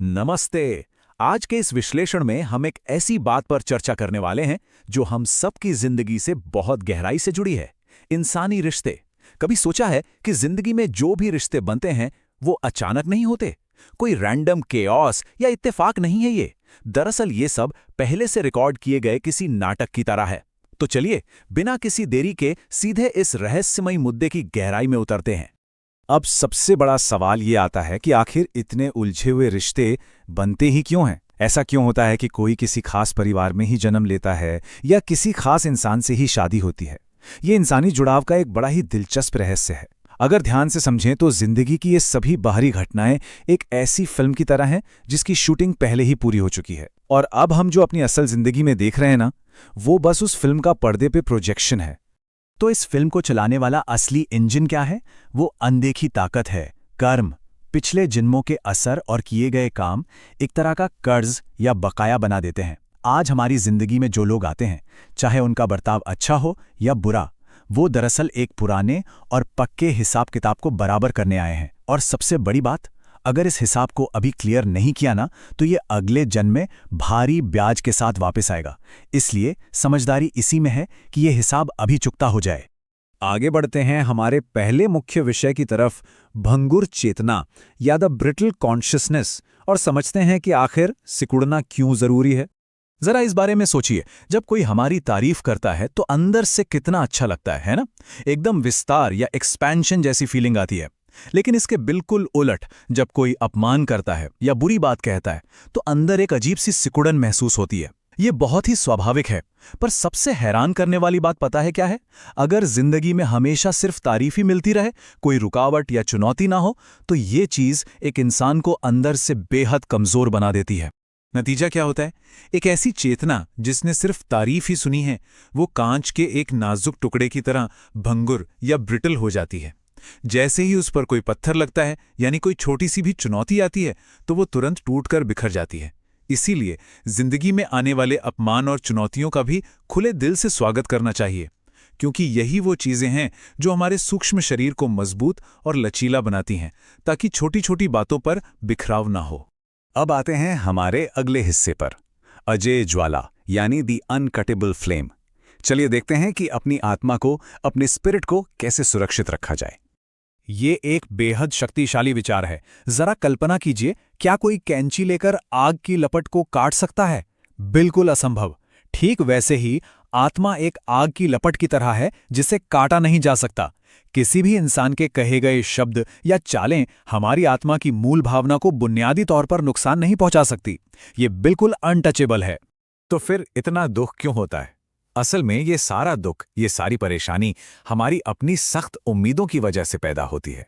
नमस्ते। आज के इस विश्लेषण में हम एक ऐसी बात पर चर्चा करने वाले हैं जो हम सबकी जिंदगी से बहुत गहराई से जुड़ी है। इंसानी रिश्ते। कभी सोचा है कि जिंदगी में जो भी रिश्ते बनते हैं वो अचानक नहीं होते। कोई रैंडम केओस या इत्तेफाक नहीं है ये। दरअसल ये सब पहले से रिकॉर्ड किए गए किसी नाटक की तरह है। तो चलिए बिना किसी देरी के सीधे इस रहस्यमयी मुद्दे की गहराई में उतरते हैं। अब सबसे बड़ा सवाल ये आता है कि आखिर इतने उलझे हुए रिश्ते बनते ही क्यों हैं? ऐसा क्यों होता है कि कोई किसी खास परिवार में ही जन्म लेता है या किसी खास इंसान से ही शादी होती है? ये इंसानी जुड़ाव का एक बड़ा ही दिलचस्प रहस्य है। अगर ध्यान से समझें तो जिंदगी की ये सभी बाहरी घटनाएं एक ऐसी फिल्म की तरह हैं जिसकी शूटिंग पहले ही पूरी हो चुकी है, और अब हम जो अपनी असल जिंदगी में देख रहे हैं ना, वो बस उस फिल्म का पर्दे पे प्रोजेक्शन है। तो इस फिल्म को चलाने वाला असली इंजन क्या है? वो अनदेखी ताकत है, कर्म। पिछले जन्मों के असर और किए गए काम एक तरह का कर्ज या बकाया बना देते हैं। आज हमारी जिंदगी में जो लोग आते हैं, चाहे उनका बर्ताव अच्छा हो या बुरा, वो दरअसल एक पुराने और पक्के हिसाब किताब को बराबर करने आए हैं। और सबसे बड़ी बात, अगर इस हिसाब को अभी क्लियर नहीं किया ना, तो ये अगले जन्म में भारी ब्याज के साथ वापस आएगा। इसलिए समझदारी इसी में है कि ये हिसाब अभी चुकता हो जाए। आगे बढ़ते हैं हमारे पहले मुख्य विषय की तरफ, भंगुर चेतना या द ब्रिटल कॉन्शियसनेस, और समझते हैं कि आखिर सिकुड़ना क्यों जरूरी है। जरा इस बारे में सोचिए, जब कोई हमारी तारीफ करता है तो अंदर से कितना अच्छा लगता है ना? एकदम विस्तार या एक्सपेंशन जैसी फीलिंग आती है। लेकिन इसके बिल्कुल उलट, जब कोई अपमान करता है या बुरी बात कहता है तो अंदर एक अजीब सी सिकुड़न महसूस होती है। ये बहुत ही स्वाभाविक है। पर सबसे हैरान करने वाली बात पता है क्या है? अगर जिंदगी में हमेशा सिर्फ तारीफ ही मिलती रहे, कोई रुकावट या चुनौती ना हो, तो ये चीज एक इंसान को अंदर से बेहद कमजोर बना देती है। नतीजा क्या होता है? एक ऐसी चेतना जिसने सिर्फ तारीफ ही सुनी है, वो कांच के एक नाजुक टुकड़े की तरह भंगुर या ब्रिटल हो जाती है। जैसे ही उस पर कोई पत्थर लगता है, यानी कोई छोटी सी भी चुनौती आती है, तो वो तुरंत टूटकर बिखर जाती है। इसीलिए जिंदगी में आने वाले अपमान और चुनौतियों का भी खुले दिल से स्वागत करना चाहिए, क्योंकि यही वो चीजें हैं जो हमारे सूक्ष्म शरीर को मजबूत और लचीला बनाती हैं, ताकि छोटी छोटी बातों पर बिखराव ना हो। अब आते हैं हमारे अगले हिस्से पर, अजेय ज्वाला यानी दी अनकटेबल फ्लेम। चलिए देखते हैं कि अपनी आत्मा को, अपने स्पिरिट को कैसे सुरक्षित रखा जाए। ये एक बेहद शक्तिशाली विचार है। जरा कल्पना कीजिए, क्या कोई कैंची लेकर आग की लपट को काट सकता है? बिल्कुल असंभव। ठीक वैसे ही आत्मा एक आग की लपट की तरह है जिसे काटा नहीं जा सकता। किसी भी इंसान के कहे गए शब्द या चालें हमारी आत्मा की मूल भावना को बुनियादी तौर पर नुकसान नहीं पहुंचा सकती। ये बिल्कुल अनटचेबल है। तो फिर इतना दुख क्यों होता है? असल में ये सारा दुख, ये सारी परेशानी हमारी अपनी सख्त उम्मीदों की वजह से पैदा होती है।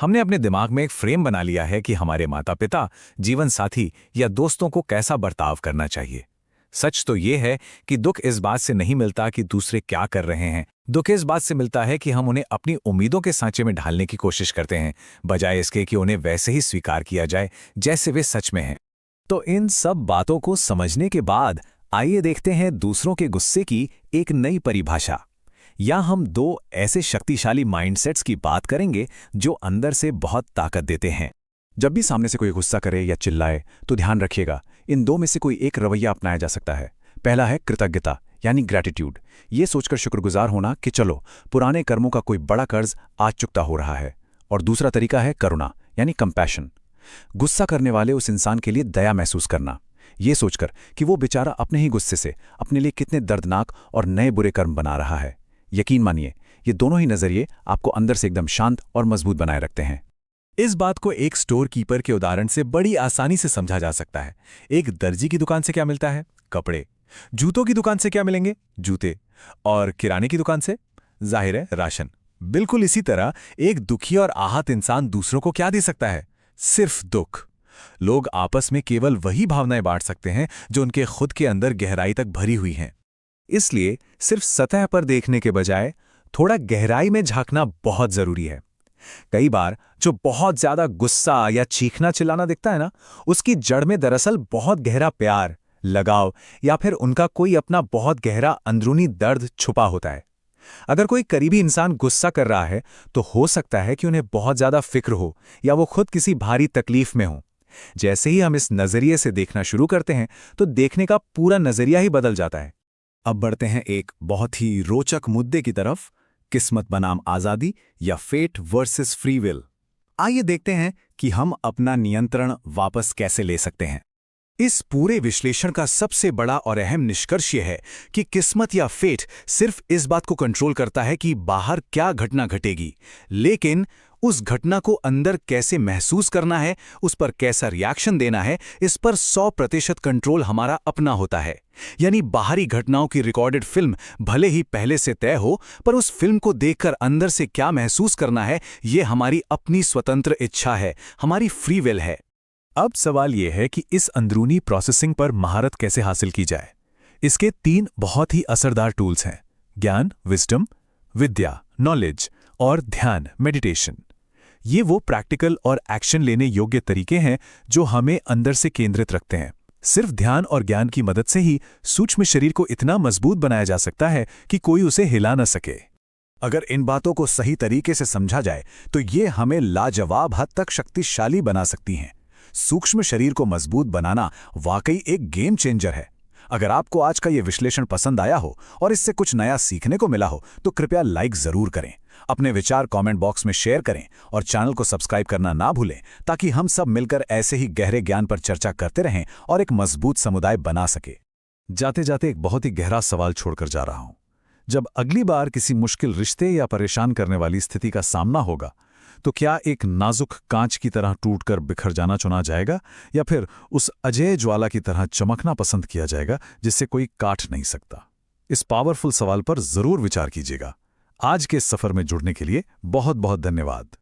हमने अपने दिमाग में एक फ्रेम बना लिया है कि हमारे माता पिता, जीवन साथी या दोस्तों को कैसा बर्ताव करना चाहिए। सच तो ये है कि दुख इस बात से नहीं मिलता कि दूसरे क्या कर रहे हैं। दुख इस बात से मिलता है कि हम उन्हें अपनी उम्मीदों के सांचे में ढालने की कोशिश करते हैं, बजाय इसके कि उन्हें वैसे ही स्वीकार किया जाए जैसे वे सच में हैं। तो इन सब बातों को समझने के बाद आइए देखते हैं दूसरों के गुस्से की एक नई परिभाषा। या हम दो ऐसे शक्तिशाली माइंडसेट्स की बात करेंगे जो अंदर से बहुत ताकत देते हैं। जब भी सामने से कोई गुस्सा करे या चिल्लाए तो ध्यान रखिएगा, इन दो में से कोई एक रवैया अपनाया जा सकता है। पहला है कृतज्ञता यानी ग्रैटिट्यूड। ये सोचकर शुक्रगुजार होना कि चलो पुराने कर्मों का कोई बड़ा कर्ज आज चुकता हो रहा है। और दूसरा तरीका है करुणा यानी कंपैशन। गुस्सा करने वाले उस इंसान के लिए दया महसूस करना, ये सोचकर कि वो बेचारा अपने ही गुस्से से अपने लिए कितने दर्दनाक और नए बुरे कर्म बना रहा है। यकीन मानिए, ये दोनों ही नजरिए आपको अंदर से एकदम शांत और मजबूत बनाए रखते हैं। इस बात को एक स्टोर कीपर के उदाहरण से बड़ी आसानी से समझा जा सकता है। एक दर्जी की दुकान से क्या मिलता है? कपड़े। जूतों की दुकान से क्या मिलेंगे? जूते। और किराने की दुकान से जाहिर है राशन। बिल्कुल इसी तरह एक दुखी और आहत इंसान दूसरों को क्या दे सकता है? सिर्फ दुख। लोग आपस में केवल वही भावनाएं बांट सकते हैं जो उनके खुद के अंदर गहराई तक भरी हुई हैं। इसलिए सिर्फ सतह पर देखने के बजाय थोड़ा गहराई में झांकना बहुत जरूरी है। कई बार जो बहुत ज्यादा गुस्सा या चीखना चिल्लाना दिखता है ना, उसकी जड़ में दरअसल बहुत गहरा प्यार, लगाव या फिर उनका कोई अपना बहुत गहरा अंदरूनी दर्द छुपा होता है। अगर कोई करीबी इंसान गुस्सा कर रहा है तो हो सकता है कि उन्हें बहुत ज्यादा फिक्र हो या वो खुद किसी भारी तकलीफ में हो। जैसे ही हम इस नजरिए से देखना शुरू करते हैं तो देखने का पूरा नजरिया ही बदल जाता है। अब बढ़ते हैं एक बहुत ही रोचक मुद्दे की तरफ, किस्मत बनाम आजादी या फेट वर्सेस फ्री विल। आइए देखते हैं कि हम अपना नियंत्रण वापस कैसे ले सकते हैं। इस पूरे विश्लेषण का सबसे बड़ा और अहम निष्कर्ष यह है कि किस्मत या फेट सिर्फ इस बात को कंट्रोल करता है कि बाहर क्या घटना घटेगी, लेकिन उस घटना को अंदर कैसे महसूस करना है, उस पर कैसा रिएक्शन देना है, इस पर 100% कंट्रोल हमारा अपना होता है। यानी बाहरी घटनाओं की रिकॉर्डेड फिल्म भले ही पहले से तय हो, पर उस फिल्म को देखकर अंदर से क्या महसूस करना है, ये हमारी अपनी स्वतंत्र इच्छा है, हमारी फ्री विल है। अब सवाल यह है कि इस अंदरूनी प्रोसेसिंग पर महारत कैसे हासिल की जाए। इसके 3 बहुत ही असरदार टूल्स हैं: ज्ञान, विजडम, विद्या, नॉलेज, और ध्यान, मेडिटेशन। ये वो प्रैक्टिकल और एक्शन लेने योग्य तरीके हैं जो हमें अंदर से केंद्रित रखते हैं। सिर्फ ध्यान और ज्ञान की मदद से ही सूक्ष्म शरीर को इतना मजबूत बनाया जा सकता है कि कोई उसे हिला न सके। अगर इन बातों को सही तरीके से समझा जाए तो ये हमें लाजवाब हद तक शक्तिशाली बना सकती हैं। सूक्ष्म शरीर को मजबूत बनाना वाकई एक गेम चेंजर है। अगर आपको आज का ये विश्लेषण पसंद आया हो और इससे कुछ नया सीखने को मिला हो तो कृपया लाइक जरूर करें, अपने विचार कमेंट बॉक्स में शेयर करें और चैनल को सब्सक्राइब करना ना भूलें, ताकि हम सब मिलकर ऐसे ही गहरे ज्ञान पर चर्चा करते रहें और एक मजबूत समुदाय बना सके। जाते जाते एक बहुत ही गहरा सवाल छोड़कर जा रहा हूं। जब अगली बार किसी मुश्किल रिश्ते या परेशान करने वाली स्थिति का सामना होगा, तो क्या एक नाजुक कांच की तरह टूटकर बिखर जाना चुना जाएगा, या फिर उस अजेय ज्वाला की तरह चमकना पसंद किया जाएगा जिससे कोई काट नहीं सकता? इस पावरफुल सवाल पर जरूर विचार कीजिएगा। आज के इस सफर में जुड़ने के लिए बहुत बहुत धन्यवाद।